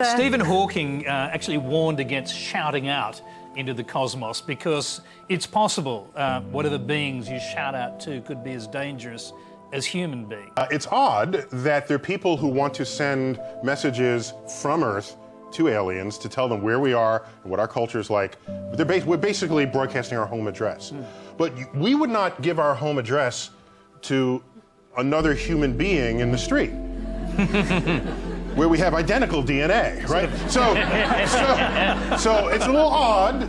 Stephen Hawking actually warned against shouting out into the cosmos because it's possible whatever beings you shout out to could be as dangerous as human beings. It's odd that there are people who want to send messages from Earth to aliens to tell them where we are and what our culture is like. We're basically broadcasting our home address. But we would not give our home address to another human being in the street. Where we have identical DNA, right? So it's a little odd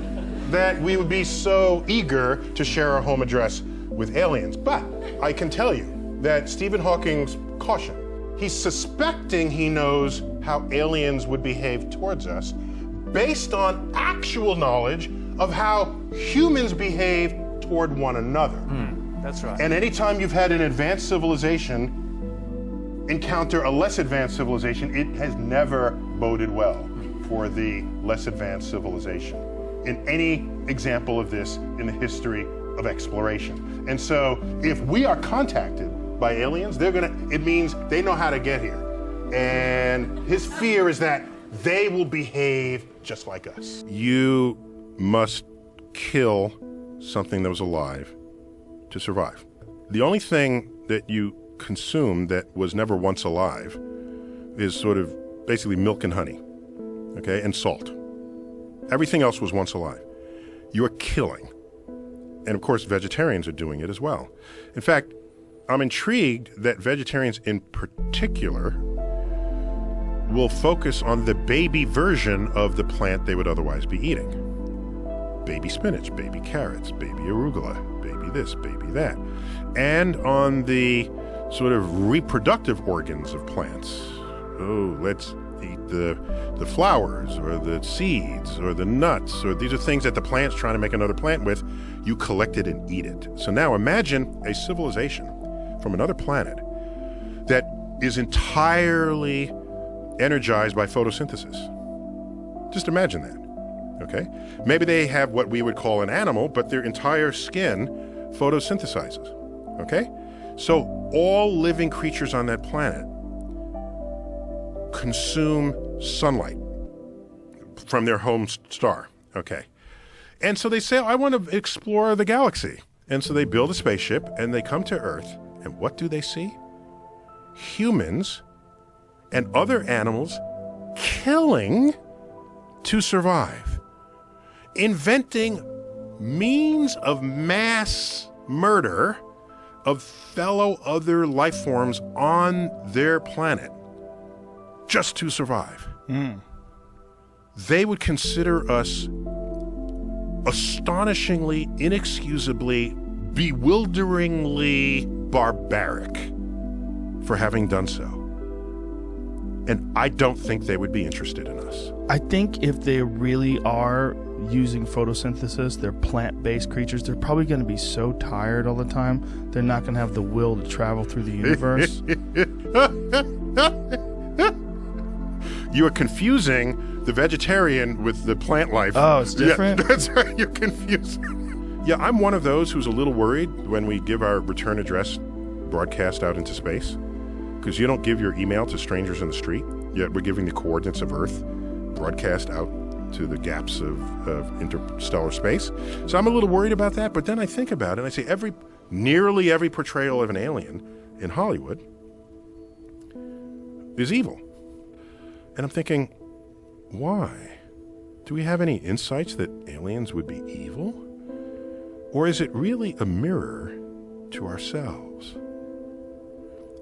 that we would be so eager to share our home address with aliens. But I can tell you that Stephen Hawking's caution, he's suspecting he knows how aliens would behave towards us based on actual knowledge of how humans behave toward one another. That's right. And anytime you've had an advanced civilization encounter a less advanced civilization, it has never boded well for the less advanced civilization in any example of this in the history of exploration. And so if we are contacted by aliens, it means they know how to get here. And his fear is that they will behave just like us. You must kill something that was alive to survive. The only thing that you consume that was never once alive is sort of basically milk and honey, okay, and salt. Everything else was once alive. You are killing. And of course, vegetarians are doing it as well. In fact, I'm intrigued that vegetarians in particular will focus on the baby version of the plant they would otherwise be eating. Baby spinach, baby carrots, baby arugula, baby this, baby that. And on the sort of reproductive organs of plants. Oh, let's eat the flowers or the seeds or the nuts, or these are things that the plant's trying to make another plant with. You collect it and eat it. So now imagine a civilization from another planet that is entirely energized by photosynthesis. Just imagine that, okay? Maybe they have what we would call an animal, but their entire skin photosynthesizes, okay? So all living creatures on that planet consume sunlight from their home star, okay? And so they say, I want to explore the galaxy. And so they build a spaceship and they come to Earth. And what do they see? Humans and other animals killing to survive, inventing means of mass murder of fellow other life forms on their planet just to survive. They would consider us astonishingly, inexcusably, bewilderingly barbaric for having done so. And I don't think they would be interested in us. I think if they really are using photosynthesis, they're plant-based creatures, they're probably going to be so tired all the time, they're not going to have the will to travel through the universe. You are confusing the vegetarian with the plant life. Oh, it's different? Yeah, that's right, you're confusing. Yeah, I'm one of those who's a little worried when we give our return address broadcast out into space, because you don't give your email to strangers in the street, yet we're giving the coordinates of Earth broadcast out to the gaps of interstellar space. So I'm a little worried about that, but then I think about it and I say nearly every portrayal of an alien in Hollywood is evil. And I'm thinking, why? Do we have any insights that aliens would be evil? Or is it really a mirror to ourselves?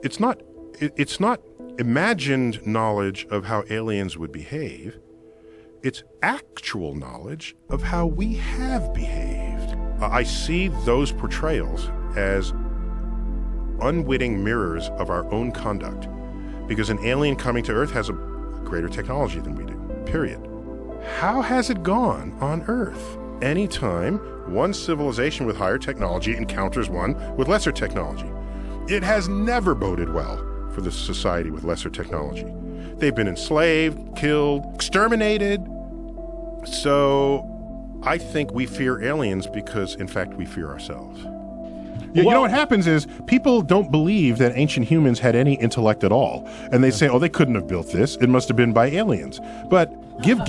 It's not imagined knowledge of how aliens would behave. It's actual knowledge of how we have behaved. I see those portrayals as unwitting mirrors of our own conduct, because an alien coming to Earth has a greater technology than we do, period. How has it gone on Earth? Anytime one civilization with higher technology encounters one with lesser technology, it has never boded well for the society with lesser technology. They've been enslaved, killed, exterminated. So I think we fear aliens because, in fact, we fear ourselves. You know what happens is people don't believe that ancient humans had any intellect at all, and they say, "Oh, they couldn't have built this. It must have been by aliens." But give our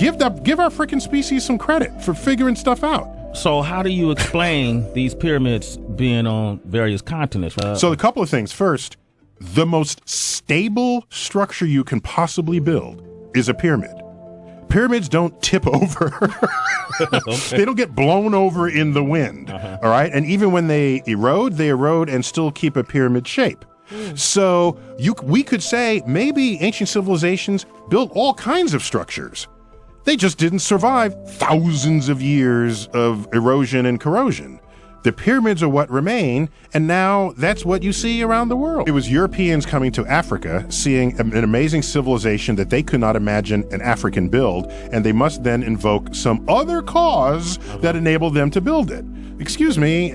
freaking species some credit for figuring stuff out. So how do you explain these pyramids being on various continents? So a couple of things. First, the most stable structure you can possibly build is a pyramid. Pyramids don't tip over. Okay. They don't get blown over in the wind. All right. And even when they erode and still keep a pyramid shape. So we could say maybe ancient civilizations built all kinds of structures. They just didn't survive thousands of years of erosion and corrosion. The pyramids are what remain, and now that's what you see around the world. It was Europeans coming to Africa, seeing an amazing civilization that they could not imagine an African build, and they must then invoke some other cause that enabled them to build it. Excuse me,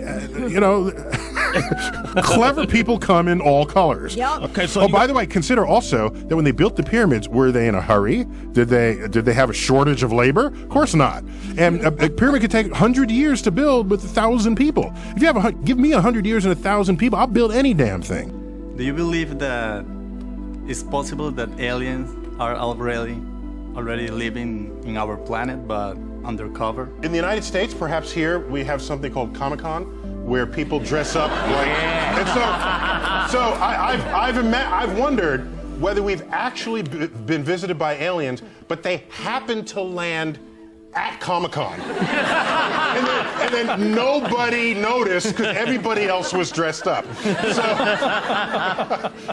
clever people come in all colors. Yep. Okay, so by the way, consider also that when they built the pyramids, were they in a hurry? Did they have a shortage of labor? Of course not. And a pyramid could take 100 years to build with 1,000 people. If you give me 100 years and 1,000 people, I'll build any damn thing. Do you believe that it's possible that aliens are already living in our planet, but undercover? In the United States, perhaps here, we have something called Comic-Con, where people dress up like... And so I've wondered whether we've actually been visited by aliens, but they happen to land at Comic-Con. and then nobody noticed because everybody else was dressed up. So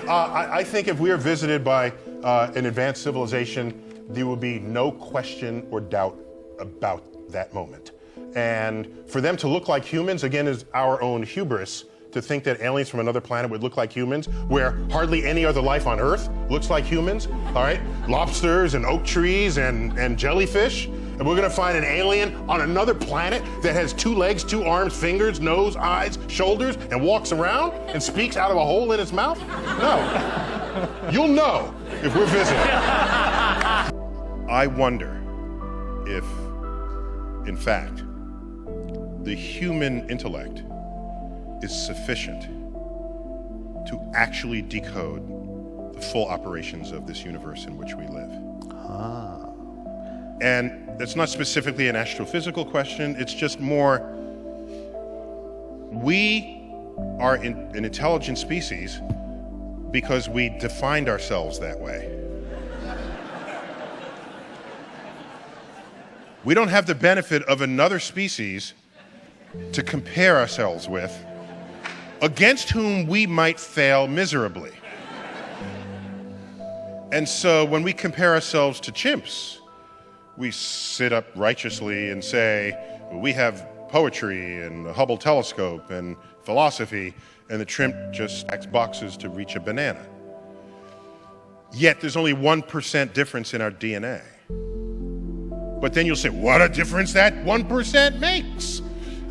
I think if we are visited by an advanced civilization, there will be no question or doubt about that moment. And for them to look like humans, again, is our own hubris to think that aliens from another planet would look like humans, where hardly any other life on Earth looks like humans, all right? Lobsters and oak trees and jellyfish. And we're gonna find an alien on another planet that has 2 legs, 2 arms, fingers, nose, eyes, shoulders, and walks around and speaks out of a hole in its mouth? No. You'll know if we're visiting. I wonder if, in fact, the human intellect is sufficient to actually decode the full operations of this universe in which we live. And it's not specifically an astrophysical question, it's just more, we are an intelligent species because we defined ourselves that way. We don't have the benefit of another species to compare ourselves with, against whom we might fail miserably. And so when we compare ourselves to chimps, we sit up righteously and say, we have poetry and the Hubble telescope and philosophy, and the chimp just stacks boxes to reach a banana. Yet there's only 1% difference in our DNA. But then you'll say, what a difference that 1% makes.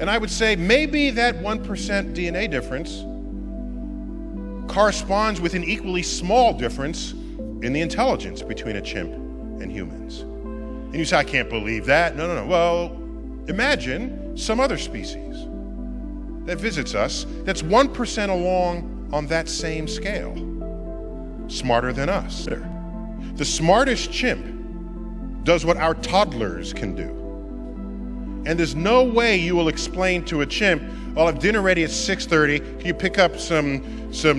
And I would say maybe that 1% DNA difference corresponds with an equally small difference in the intelligence between a chimp and humans. And you say, I can't believe that. No. Well, imagine some other species that visits us that's 1% along on that same scale, smarter than us. The smartest chimp does what our toddlers can do. And there's no way you will explain to a chimp, I'll have dinner ready at 6:30, can you pick up some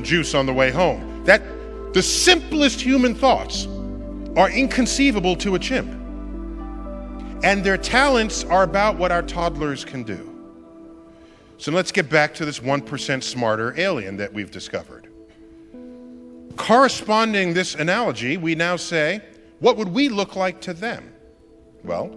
juice on the way home? The simplest human thoughts are inconceivable to a chimp. And their talents are about what our toddlers can do. So let's get back to this 1% smarter alien that we've discovered. Corresponding this analogy, we now say, what would we look like to them? Well,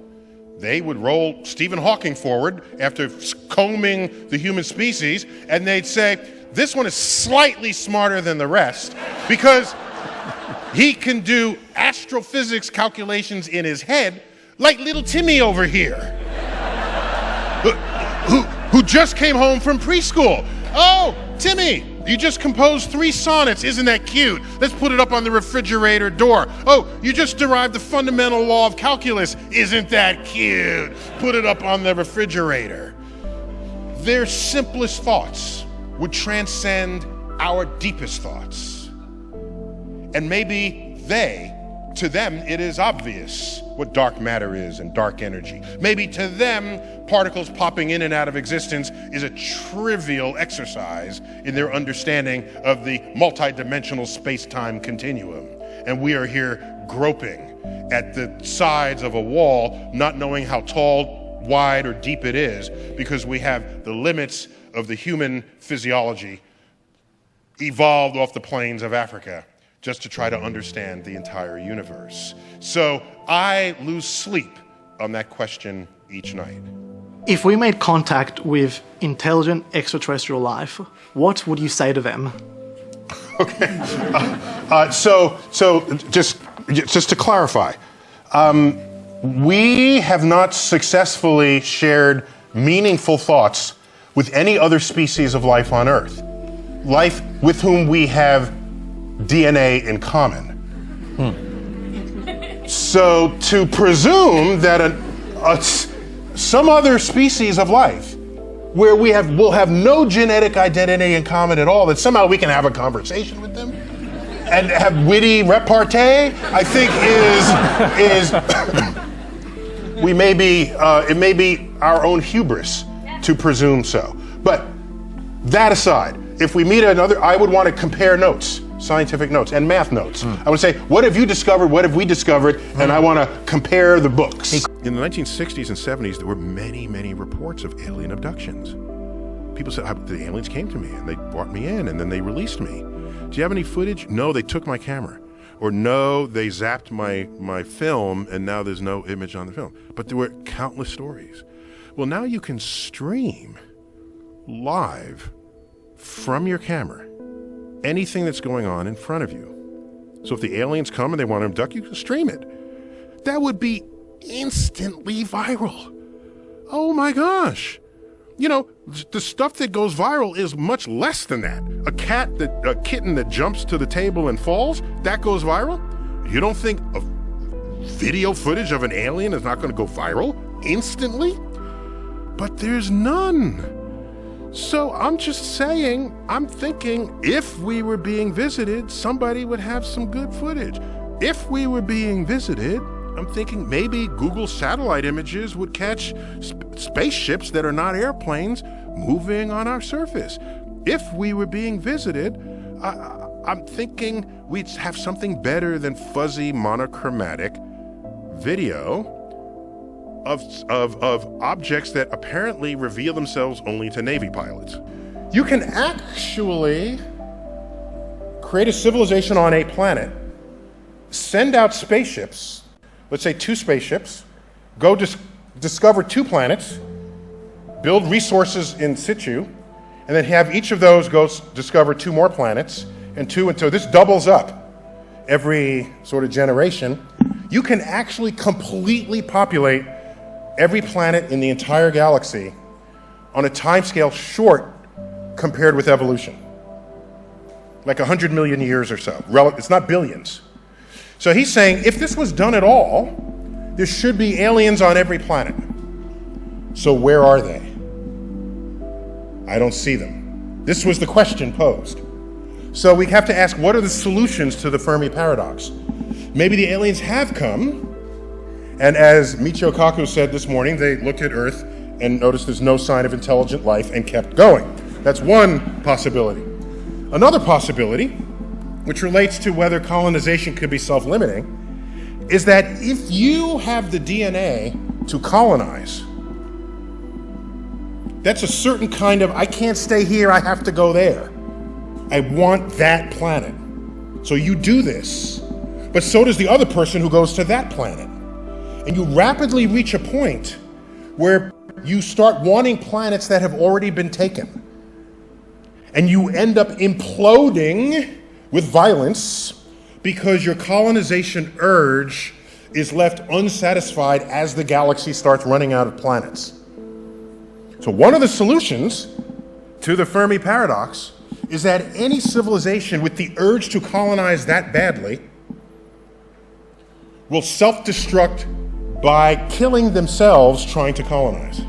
they would roll Stephen Hawking forward after combing the human species, and they'd say, this one is slightly smarter than the rest because he can do astrophysics calculations in his head like little Timmy over here, who just came home from preschool. Oh, Timmy, you just composed 3 sonnets. Isn't that cute? Let's put it up on the refrigerator door. Oh, you just derived the fundamental law of calculus. Isn't that cute? Put it up on the refrigerator. Their simplest thoughts would transcend our deepest thoughts. And maybe to them, it is obvious what dark matter is and dark energy. Maybe to them, particles popping in and out of existence is a trivial exercise in their understanding of the multidimensional space-time continuum. And we are here groping at the sides of a wall, not knowing how tall, wide, or deep it is, because we have the limits of the human physiology evolved off the plains of Africa just to try to understand the entire universe. So I lose sleep on that question each night. If we made contact with intelligent extraterrestrial life, what would you say to them? Okay. So just to clarify, we have not successfully shared meaningful thoughts with any other species of life on Earth, life with whom we have DNA in common. So to presume that some other species of life where we'll have no genetic identity in common at all, that somehow we can have a conversation with them and have witty repartee, I think it may be our own hubris to presume so. But that aside, if we meet another, I would want to compare notes, scientific notes and math notes. I would say, what have you discovered? What have we discovered? And I want to compare the books. In the 1960s and 70s, there were many, many reports of alien abductions. People said, the aliens came to me and they brought me in and then they released me. Do you have any footage? No, they took my camera. Or no, they zapped my film and now there's no image on the film. But there were countless stories. Well, now you can stream live from your camera anything that's going on in front of you. So if the aliens come and they want to abduct you, can stream it. That would be instantly viral. Oh my gosh. You know, the stuff that goes viral is much less than that. A kitten that jumps to the table and falls, that goes viral? You don't think a video footage of an alien is not going to go viral instantly? But there's none. So I'm just saying, I'm thinking if we were being visited, somebody would have some good footage. If we were being visited, I'm thinking maybe Google satellite images would catch spaceships that are not airplanes moving on our surface. If we were being visited, I'm thinking we'd have something better than fuzzy monochromatic video of objects that apparently reveal themselves only to Navy pilots. You can actually create a civilization on a planet, send out spaceships, let's say 2 spaceships, go discover 2 planets, build resources in situ, and then have each of those go discover 2 more planets, and so this doubles up every sort of generation. You can actually completely populate every planet in the entire galaxy on a timescale short compared with evolution. Like 100 million years or so. It's not billions. So he's saying if this was done at all, there should be aliens on every planet. So where are they? I don't see them. This was the question posed. So we have to ask, what are the solutions to the Fermi Paradox? Maybe the aliens have come, and as Michio Kaku said this morning, they looked at Earth and noticed there's no sign of intelligent life and kept going. That's one possibility. Another possibility, which relates to whether colonization could be self-limiting, is that if you have the DNA to colonize, that's a certain kind of, I can't stay here, I have to go there. I want that planet. So you do this, but so does the other person who goes to that planet. And you rapidly reach a point where you start wanting planets that have already been taken. And you end up imploding with violence because your colonization urge is left unsatisfied as the galaxy starts running out of planets. So one of the solutions to the Fermi Paradox is that any civilization with the urge to colonize that badly will self-destruct by killing themselves trying to colonize.